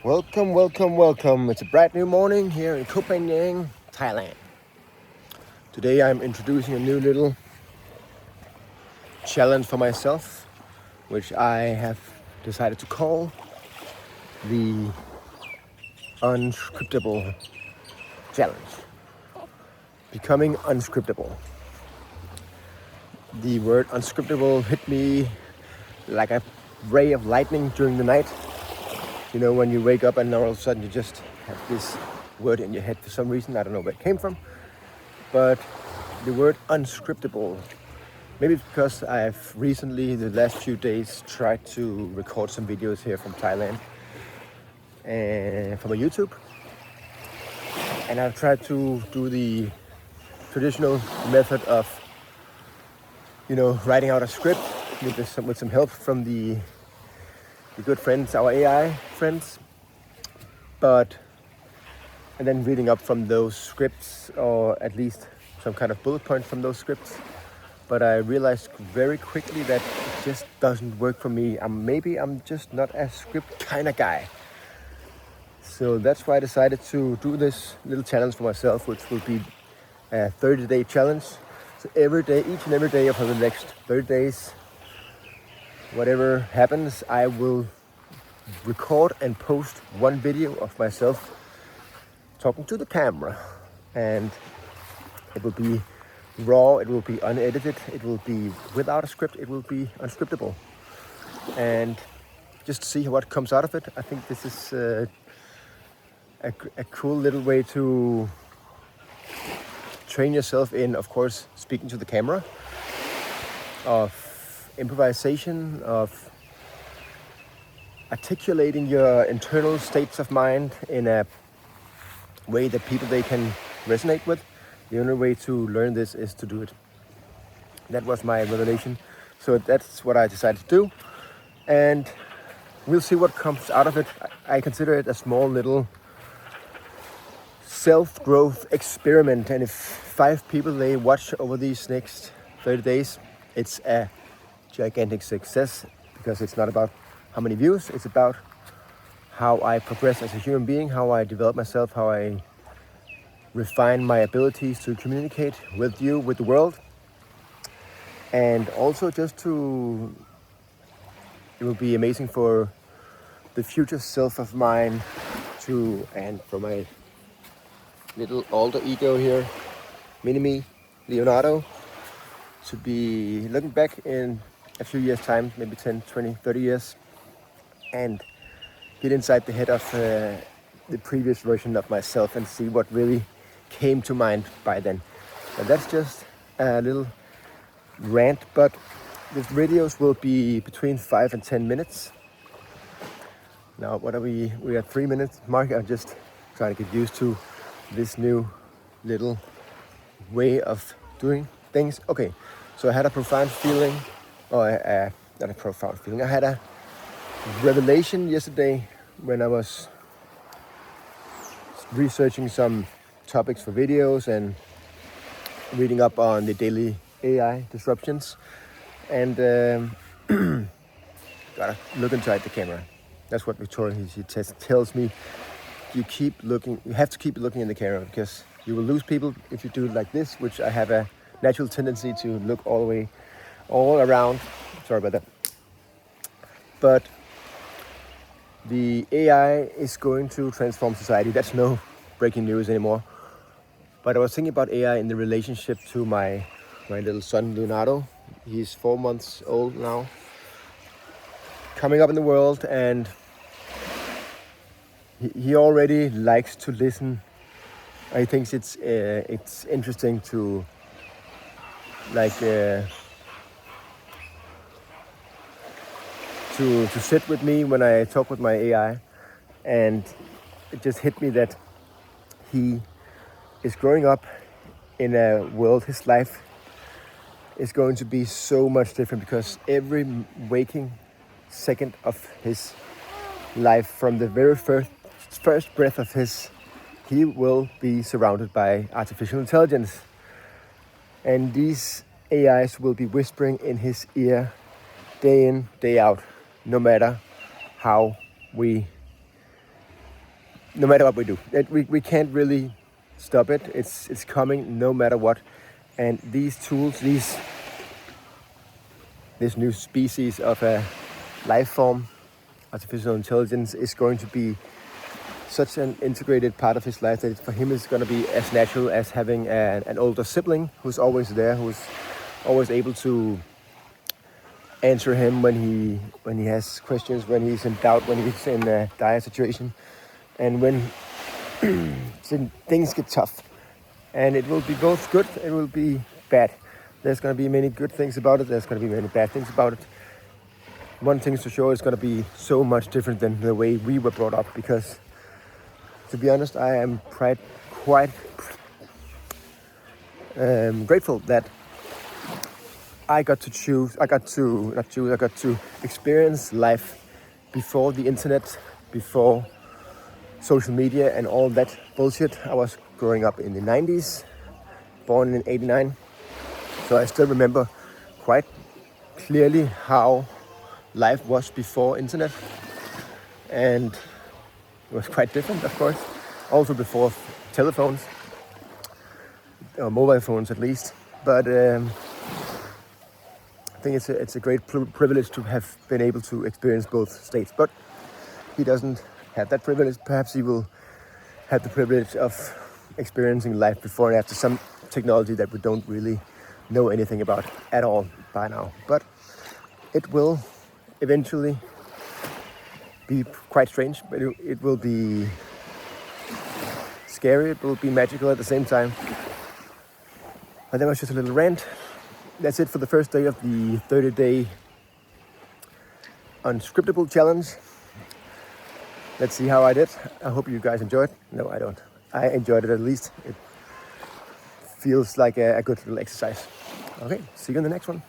Welcome. It's a bright new morning here in Copenhagen, Thailand. Today I'm introducing a new little challenge for myself, which I have decided to call the Unscriptable challenge. Becoming unscriptable. The word unscriptable hit me like a ray of lightning during the night. You know, when you wake up and all of a sudden you just have this word in your head for some reason. I don't know where it came from. But the word unscriptable, maybe it's because I've recently, the last few days, tried to record some videos here from Thailand and from a YouTube. And I've tried to do the traditional method of, writing out a script with some help from the good friends, our AI friends, and then reading up from those scripts, or at least some kind of bullet points from those scripts. But I realized very quickly that it just doesn't work for me. Maybe I'm just not a script kind of guy. So that's why I decided to do this little challenge for myself, which will be a 30-day challenge. So every day, each and every day for the next 30 days, whatever happens, I will record and post one video of myself talking to the camera. And it will be raw, it will be unedited, it will be without a script, it will be unscriptable. And just to see what comes out of it, I think this is a cool little way to train yourself in, of course, speaking to the camera, of improvisation, of articulating your internal states of mind in a way that they can resonate with. The only way to learn this is to do it. That was my revelation. So that's what I decided to do. And we'll see what comes out of it. I consider it a small little self-growth experiment. And if 5 people they watch over these next 30 days, it's a gigantic success, because it's not about how many views, it's about how I progress as a human being, how I develop myself, how I refine my abilities to communicate with you, with the world. And also it will be amazing for the future self of mine and for my little alter ego here, mini-me, Leonardo, to be looking back in a few years' time, maybe 10, 20, 30 years, and get inside the head of the previous version of myself and see what really came to mind by then. And that's just a little rant, but the videos will be between 5 and 10 minutes. Now, what are we are 3 minutes mark. I'm just trying to get used to this new little way of doing things. Okay, so I had a profound feeling, not a profound feeling, I had a revelation yesterday when I was researching some topics for videos and reading up on the daily AI disruptions, and gotta look inside the camera. That's what Victoria tells me. You have to keep looking in the camera, because you will lose people if you do it like this, which I have a natural tendency to look all around. Sorry about that. But the AI is going to transform society. That's no breaking news anymore. But I was thinking about AI in the relationship to my little son, Leonardo. He's 4 months old now, coming up in the world, and he already likes to listen. He thinks it's interesting to to sit with me when I talk with my AI. And it just hit me that he is growing up in a world, his life is going to be so much different, because every waking second of his life, from the very first breath of his, he will be surrounded by artificial intelligence. And these AIs will be whispering in his ear day in, day out, no matter how we no matter what we do. We can't really stop it. It's coming no matter what. And these tools, this new species of a life form, artificial intelligence, is going to be such an integrated part of his life that for him it's going to be as natural as having an older sibling who's always there, who's always able to answer him when he has questions, when he's in doubt, when he's in a dire situation, and when things get tough. And it will be both good, it will be bad. There's going to be many good things about it, there's going to be many bad things about it. One thing is for sure, it's going to be so much different than the way we were brought up, because to be honest, I am quite grateful that I got to experience life before the internet, before social media and all that bullshit. I was growing up in the 90s, born in 89. So I still remember quite clearly how life was before internet. And it was quite different, of course. Also before telephones, or mobile phones at least. But I think it's a great privilege to have been able to experience both states. But he doesn't have that privilege. Perhaps he will have the privilege of experiencing life before and after some technology that we don't really know anything about at all by now. But it will eventually be quite strange, but it will be scary, it will be magical at the same time. But that was just a little rant. That's it for the first day of the 30-day Unscriptable challenge. Let's see how I did. I hope you guys enjoyed. No, I don't. I enjoyed it at least. It feels like a good little exercise. Okay, see you in the next one.